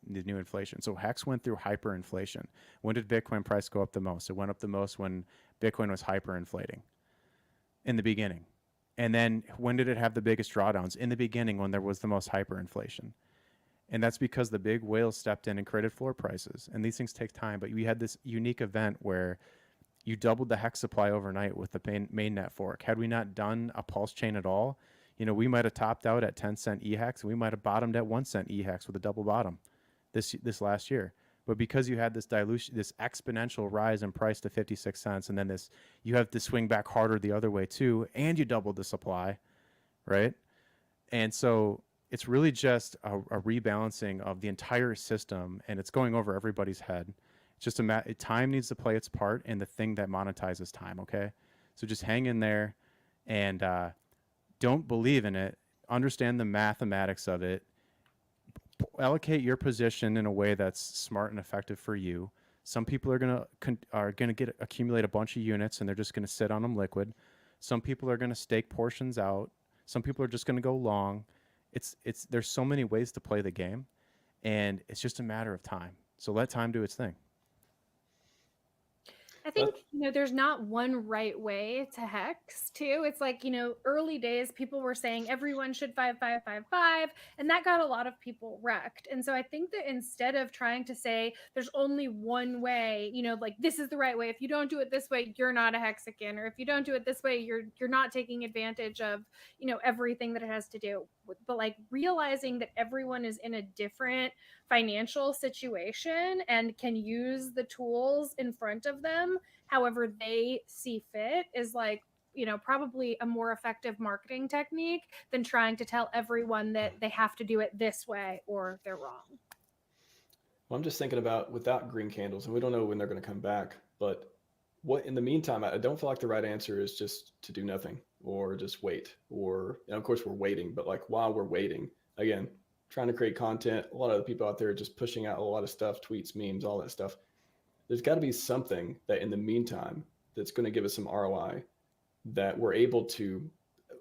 new inflation. So Hex went through hyperinflation. When did Bitcoin price go up the most? It went up the most when Bitcoin was hyperinflating in the beginning. And then when did it have the biggest drawdowns? In the beginning, when there was the most hyperinflation. And that's because the big whales stepped in and created floor prices. And these things take time. But we had this unique event where you doubled the Hex supply overnight with the mainnet fork. Had we not done a pulse chain at all, we might have topped out at 10-cent EHEX, and we might have bottomed at 1-cent EHEX with a double bottom this last year. But because you had this dilution, this exponential rise in price to 56 cents, and then you have to swing back harder the other way too, and you doubled the supply, right? And so it's really just a rebalancing of the entire system, and it's going over everybody's head. It's just time needs to play its part in the thing that monetizes time, okay? So just hang in there and don't believe in it. Understand the mathematics of it. Allocate your position in a way that's smart and effective for you. Some people are gonna accumulate a bunch of units and they're just gonna sit on them liquid. Some people are gonna stake portions out. Some people are just gonna go long. There's so many ways to play the game, and it's just a matter of time. So let time do its thing. I think, there's not one right way to hex too. It's like, early days, people were saying everyone should 5-5-5-5, and that got a lot of people wrecked. And so I think that instead of trying to say there's only one way, like this is the right way, if you don't do it this way, you're not a hexagon, or if you don't do it this way, you're not taking advantage of, everything that it has to do with, but like realizing that everyone is in a different financial situation and can use the tools in front of them however they see fit is like, probably a more effective marketing technique than trying to tell everyone that they have to do it this way or they're wrong. Well, I'm just thinking about without green candles, and we don't know when they're going to come back, but what in the meantime, I don't feel like the right answer is just to do nothing or just wait, or of course we're waiting, but like while we're waiting, again, trying to create content, a lot of the people out there are just pushing out a lot of stuff, tweets, memes, all that stuff. There's got to be something that in the meantime that's going to give us some ROI that we're able to,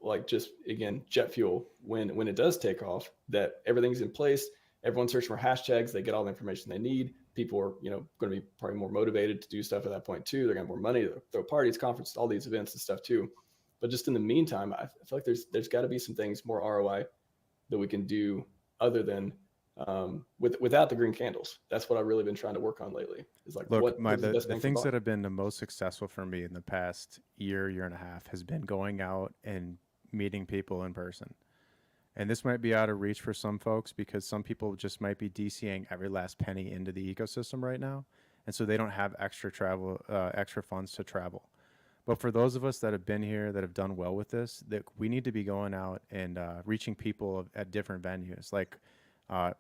like, just again, jet fuel when it does take off, that everything's in place, everyone's searching for hashtags, they get all the information they need. People are, going to be probably more motivated to do stuff at that point too. They're going to have more money to throw parties, conferences, all these events and stuff too. But just in the meantime, I feel like there's got to be some things, more ROI that we can do other than without the green candles. That's what I've really been trying to work on lately. Is like, look, the things that have been the most successful for me in the past year and a half has been going out and meeting people in person. And this might be out of reach for some folks because some people just might be DCing every last penny into the ecosystem right now, and so they don't have extra funds to travel. But for those of us that have been here, that have done well with this, that we need to be going out and reaching people at different venues. Like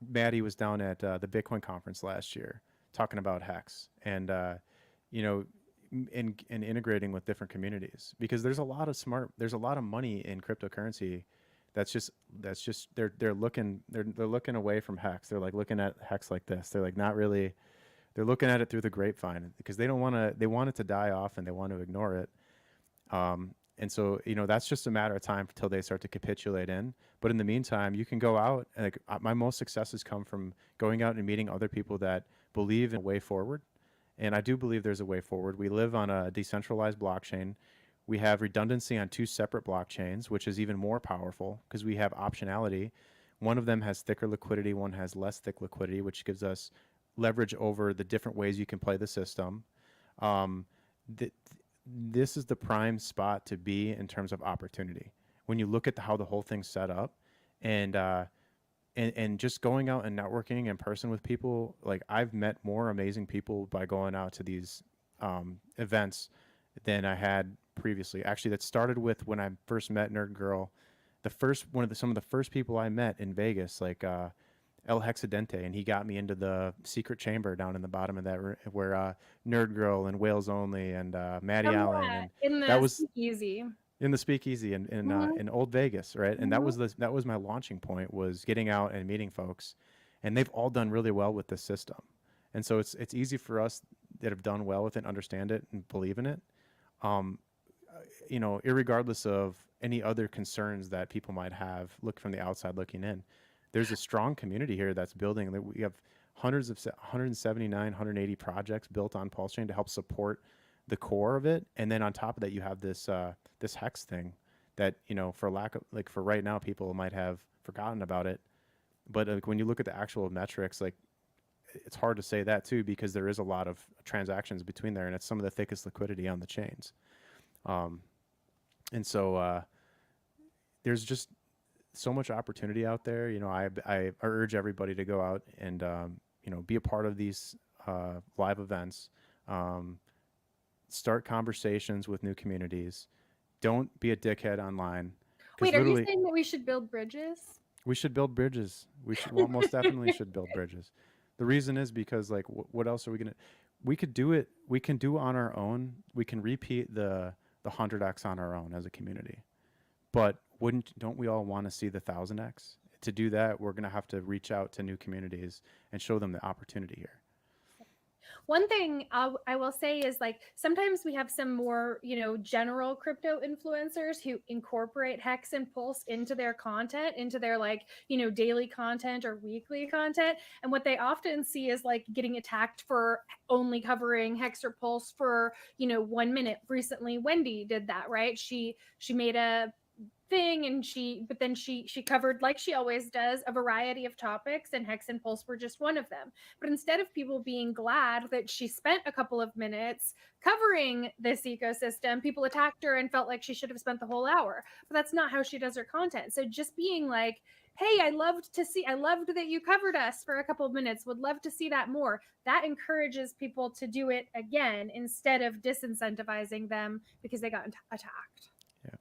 Maddie was down at the Bitcoin conference last year, talking about HEX and, you know, and integrating with different communities, because there's a lot of money in cryptocurrency. That's just they're looking away from HEX. They're like looking at HEX like this. They're like not really. They're looking at it through the grapevine because they want it to die off and they want to ignore it. And so, you know, that's just a matter of time until they start to capitulate in. But in the meantime, you can go out and like, my most successes come from going out and meeting other people that believe in a way forward. And I do believe there's a way forward. We live on a decentralized blockchain. We have redundancy on 2 separate blockchains, which is even more powerful because we have optionality. One of them has thicker liquidity, one has less thick liquidity, which gives us leverage over the different ways you can play the system. This is the prime spot to be in terms of opportunity. When you look at how the whole thing's set up, and just going out and networking in person with people, like I've met more amazing people by going out to these events than I had previously. Actually, that started with when I first met Nerd Girl. Some of the first people I met in Vegas, like El Hexadente, and he got me into the secret chamber down in the bottom of that where Nerd Girl and Whales Only and Maddie Allin, and in the that was speakeasy. in the speakeasy in Old Vegas, right? And that was my launching point, was getting out and meeting folks, and they've all done really well with this system. And so it's easy for us that have done well with it, understand it, and believe in it. You know, irregardless of any other concerns that people might have, look from the outside looking in, there's a strong community here that's building. We have 179, 180 projects built on Pulse Chain to help support the core of it. And then on top of that, you have this this HEX thing that, you know, for right now, people might have forgotten about it. But like, when you look at the actual metrics, like it's hard to say that too, because there is a lot of transactions between there, and it's some of the thickest liquidity on the chains. And so there's just so much opportunity out there. You know, I urge everybody to go out and, you know, be a part of these live events, start conversations with new communities. Don't be a dickhead online. Wait, are you saying that we should build bridges? We should build bridges. We should, well, most definitely should build bridges. The reason is because, like, what else are we gonna? We could do it. We can do on our own. We can repeat the 100x on our own as a community. But don't we all want to see the 1000x? To do that, we're gonna have to reach out to new communities and show them the opportunity here. One thing I will say is, like, sometimes we have some more, you know, general crypto influencers who incorporate HEX and Pulse into their content, into their, like, you know, daily content or weekly content. And what they often see is like getting attacked for only covering HEX or Pulse for, you know, 1 minute. Recently, Wendy did that, right? She made a thing and she covered, like she always does, a variety of topics, and HEX and Pulse were just one of them. But instead of people being glad that she spent a couple of minutes covering this ecosystem, people attacked her and felt like she should have spent the whole hour. But that's not how she does her content. So just being like, hey, I loved that you covered us for a couple of minutes, would love to see that more, that encourages people to do it again instead of disincentivizing them because they got attacked. Yeah.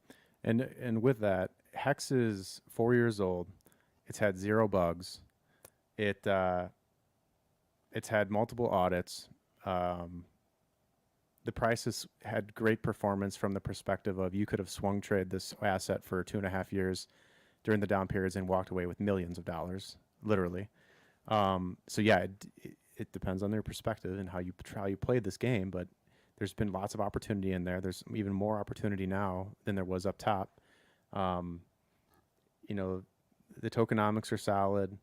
And with that, HEX is 4 years old. It's had 0 bugs. It's had multiple audits. The price has had great performance from the perspective of you could have swung trade this asset for 2.5 years during the down periods and walked away with millions of dollars, literally. So yeah, it depends on their perspective and how you play this game, but there's been lots of opportunity in there. There's even more opportunity now than there was up top. You know, the tokenomics are solid.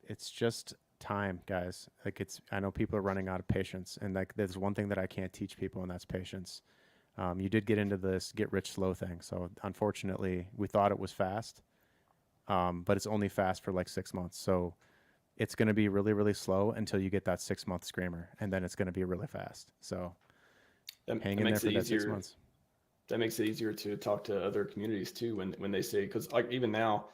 It's just time, guys. Like, I know people are running out of patience, and like there's one thing that I can't teach people, and that's patience. You did get into this get rich slow thing. So unfortunately, we thought it was fast, but it's only fast for like 6 months. So it's going to be really, really slow until you get that 6-month screamer, and then it's going to be really fast. So hang in there for that 6 months. That makes it easier to talk to other communities too when they say, because like even now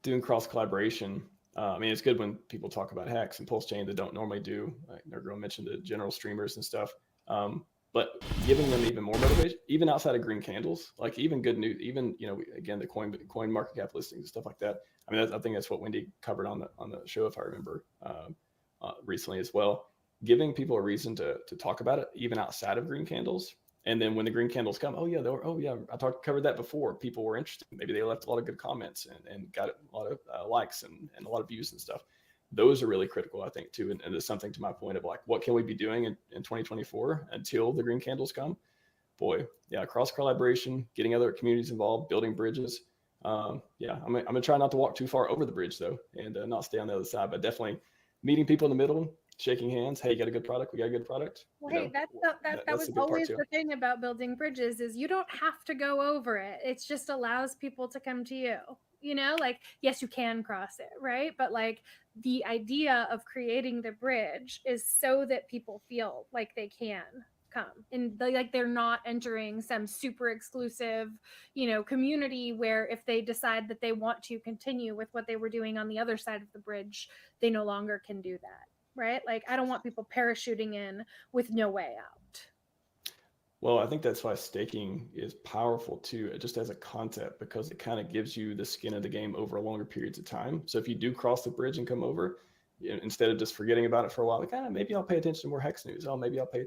doing cross collaboration, I mean, it's good when people talk about HEX and Pulse Chain that don't normally do. Like Nerdgirl mentioned the general streamers and stuff, but giving them even more motivation, even outside of green candles, like even good news, even, you know, again, the coin market cap listings and stuff like that. I mean, I think that's what Wendy covered on the show, if I remember, recently as well, giving people a reason to talk about it, even outside of green candles. And then when the green candles come, oh yeah, covered that before. People were interested. Maybe they left a lot of good comments and got a lot of likes and a lot of views and stuff. Those are really critical, I think, too. And it's something to my point of like, what can we be doing in 2024 until the green candles come? Boy, yeah, cross collaboration, getting other communities involved, building bridges. Yeah, I'm gonna try not to walk too far over the bridge though, and not stay on the other side, but definitely meeting people in the middle, shaking hands. Hey, you got a good product? We got a good product. Well, hey, that was always the thing about building bridges is you don't have to go over it. It just allows people to come to you. You know, like, yes, you can cross it, right? But like the idea of creating the bridge is so that people feel like they can come and they're not entering some super exclusive, you know, community where if they decide that they want to continue with what they were doing on the other side of the bridge, they no longer can do that. Right? Like, I don't want people parachuting in with no way out. Well, I think that's why staking is powerful too, just as a concept, because it kind of gives you the skin of the game over longer periods of time. So if you do cross the bridge and come over, instead of just forgetting about it for a while, like, maybe I'll pay attention to more Hex news. Oh, maybe I'll pay,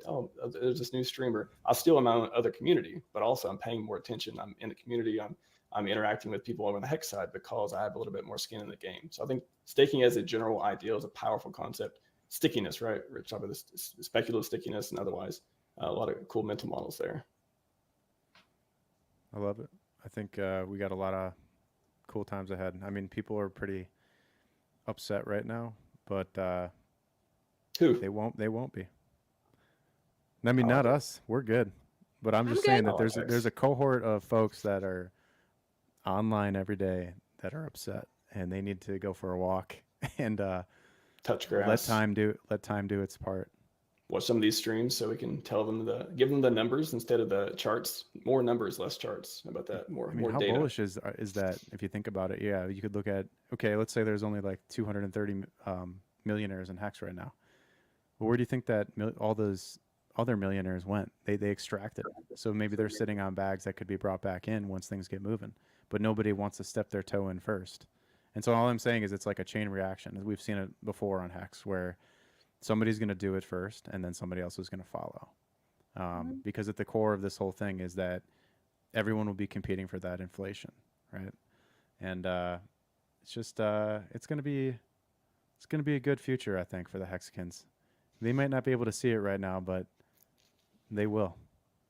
there's this new streamer. I'll still in my own other community, but also I'm paying more attention. I'm in the community. I'm interacting with people over on the Hex side because I have a little bit more skin in the game. So I think staking as a general idea is a powerful concept. Stickiness, right? Rich talked about this speculative stickiness and otherwise a lot of cool mental models there. I love it. I think we got a lot of cool times ahead. I mean, people are pretty upset right now, but who? They won't be. I mean, not us. We're good. But I'm just saying that there's a cohort of folks that are online every day that are upset, and they need to go for a walk and touch grass. Let time do its part. Watch some of these streams so we can give them the numbers instead of the charts. More numbers, less charts. How about that? More how data. Bullish is that? If you think about it, yeah, you could look at, okay, let's say there's only like 230 millionaires in Hex right now. Well, where do you think that all those other millionaires went? They extracted. So maybe they're sitting on bags that could be brought back in once things get moving, but nobody wants to step their toe in first. And so all I'm saying is it's like a chain reaction. We've seen it before on Hex where somebody's going to do it first and then somebody else is going to follow. Because at the core of this whole thing is that everyone will be competing for that inflation, right? And it's just it's going to be a good future, I think, for the Hexicans. They might not be able to see it right now, but they will.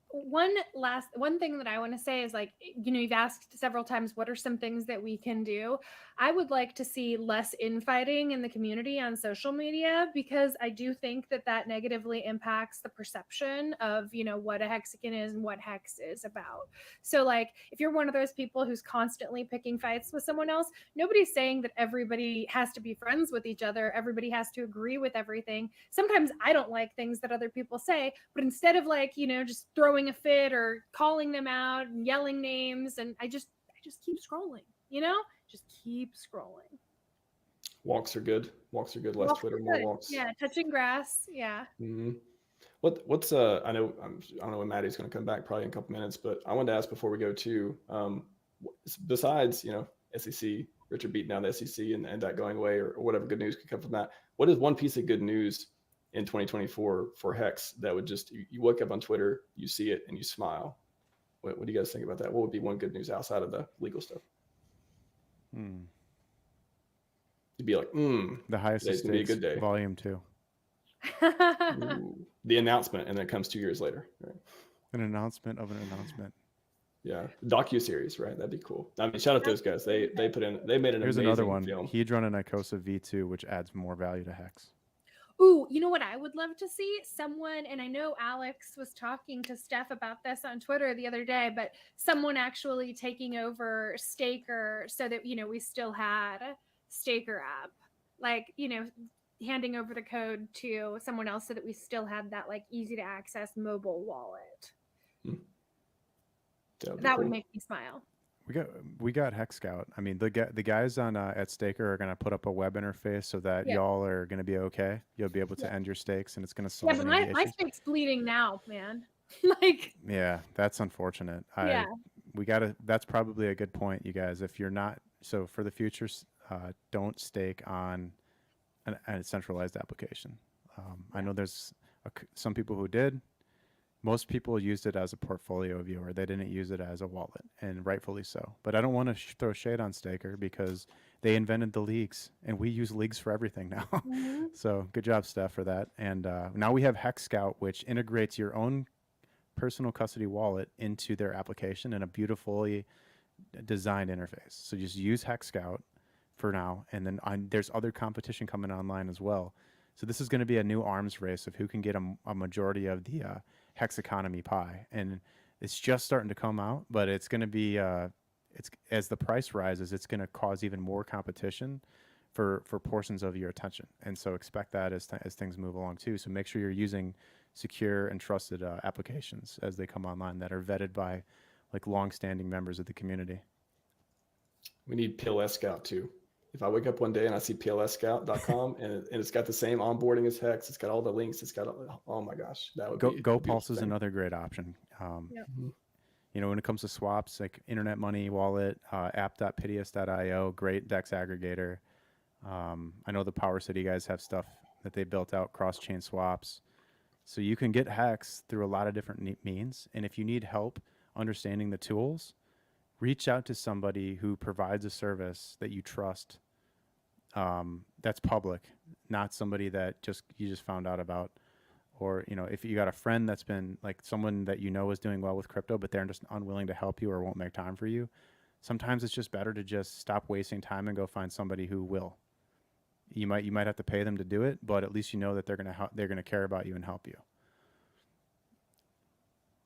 One thing that I want to say is, like, you know, you've asked several times, what are some things that we can do? I would like to see less infighting in the community on social media, because I do think that negatively impacts the perception of, you know, what a Hexican is and what Hex is about. So like, if you're one of those people who's constantly picking fights with someone else, nobody's saying that everybody has to be friends with each other. Everybody has to agree with everything. Sometimes I don't like things that other people say, but instead of, like, you know, just throwing a fit or calling them out and yelling names, and I just keep scrolling, you know, just keep scrolling. Walks are good. Less Twitter, more walks. Yeah, touching grass. Yeah. Mm-hmm. What's I don't know when Maddie's going to come back, probably in a couple minutes, but I wanted to ask before we go to besides, you know, SEC, Richard beating down the SEC and that going away, or whatever good news could come from that. What is one piece of good news in 2024 for Hex that would just, you wake up on Twitter, you see it and you smile? What do you guys think about that? What would be one good news outside of the legal stuff? You'd be like, the highest today's gonna be a good day. Volume 2. The announcement, and then it comes 2 years later. Right? An announcement of an announcement. Yeah, docu-series, right? That'd be cool. I mean, shout out those guys. They made an Here's amazing another one. film. Hedron and Icosa V2, which adds more value to Hex. Ooh, you know what I would love to see? Someone, and I know Alex was talking to Steph about this on Twitter the other day, but someone actually taking over Staker so that, you know, we still had Staker app, like, you know, handing over the code to someone else so that we still had that, like, easy to access mobile wallet. That would make me smile. We got Hex Scout. I mean, the guys on at Staker are going to put up a web interface so that y'all are going to be okay. You'll be able to end your stakes, and it's going to solve. Yeah, but my stake's bleeding now, man. Like. Yeah, that's unfortunate. That's probably a good point, you guys. If you're not, so for the future, don't stake on a centralized application. I know there's some people who did. Most people used it as a portfolio viewer. They didn't use it as a wallet, and rightfully so. But I don't want to throw shade on Staker because they invented the leagues, and we use leagues for everything now. Mm-hmm. So good job, Steph, for that. And now we have Hex Scout, which integrates your own personal custody wallet into their application in a beautifully designed interface. So just use Hex Scout for now, and then there's other competition coming online as well. So this is going to be a new arms race of who can get a majority of the Hex economy pie, and it's just starting to come out. But it's going to be it's as the price rises, it's going to cause even more competition for portions of your attention, and so expect that as things move along too. So make sure you're using secure and trusted applications as they come online that are vetted by like long-standing members of the community. We need PLS Scout too. If I wake up one day and I see plsscout.com and it's got the same onboarding as Hex, it's got all the links, it's got oh my gosh, that would be GoPulse is another great option. You know, when it comes to swaps, like Internet Money Wallet, app.pitius.io, great DEX aggregator. I know the Power City guys have stuff that they built out, cross-chain swaps. So you can get Hex through a lot of different means. And if you need help understanding the tools, reach out to somebody who provides a service that you trust, that's public, not somebody that you just found out about. Or, you know, if you got a friend that's been like someone that you know is doing well with crypto, but they're just unwilling to help you or won't make time for you, sometimes it's just better to just stop wasting time and go find somebody who will. You might have to pay them to do it, but at least you know that they're gonna care about you and help you.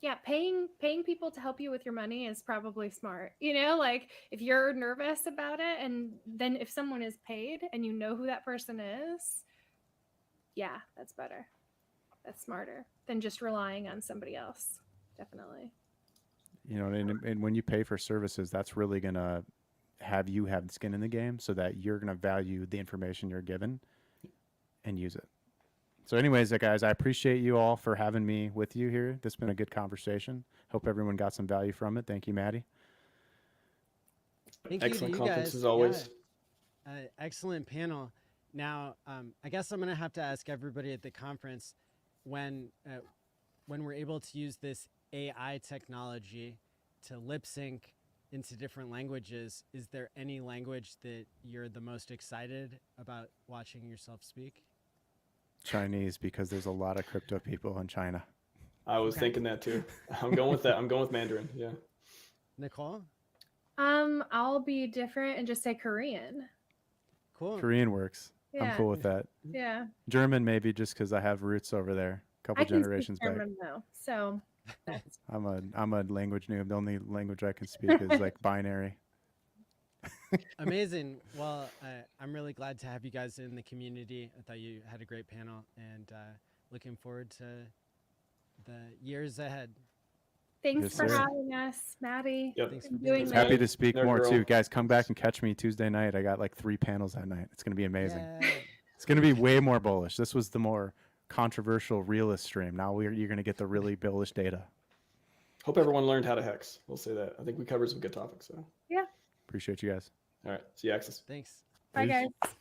Yeah, paying people to help you with your money is probably smart. You know, like if you're nervous about it, and then if someone is paid and you know who that person is, yeah, that's better. That's smarter than just relying on somebody else. Definitely. You know, and when you pay for services, that's really gonna have you have skin in the game, so that you're gonna value the information you're given and use it. So anyways, guys, I appreciate you all for having me with you here. This has been a good conversation. Hope everyone got some value from it. Thank you, Maddie. Thank Excellent you to you conference guys. as always. Yeah. Excellent panel. Now, I guess I'm going to have to ask everybody at the conference when we're able to use this AI technology to lip sync into different languages, is there any language that you're the most excited about watching yourself speak? Chinese, because there's a lot of crypto people in China. I was thinking that too. I'm going with that. I'm going with Mandarin. Yeah. Nicole? I'll be different and just say Korean. Cool. Korean works. Yeah. I'm cool with that. Yeah. German, maybe just because I have roots over there, a couple generations I can back. speak German though, so that's I'm a language noob. The only language I can speak is like binary. Amazing. Well, I'm really glad to have you guys in the community. I thought you had a great panel, and looking forward to the years ahead. Thanks Yes, for sir. having us, Maddie. Yep. Thanks and for being doing here. Happy this. to speak Nerd more girl. too. Guys, come back and catch me Tuesday night. I got like 3 panels that night. It's going to be amazing. Yay. It's going to be way more bullish. This was the more controversial realist stream. Now you're going to get the really bullish data. Hope everyone learned how to hex. We'll say that. I think we covered some good topics. So Appreciate you guys. all right. See you, Axis. Thanks. Bye, Peace. guys.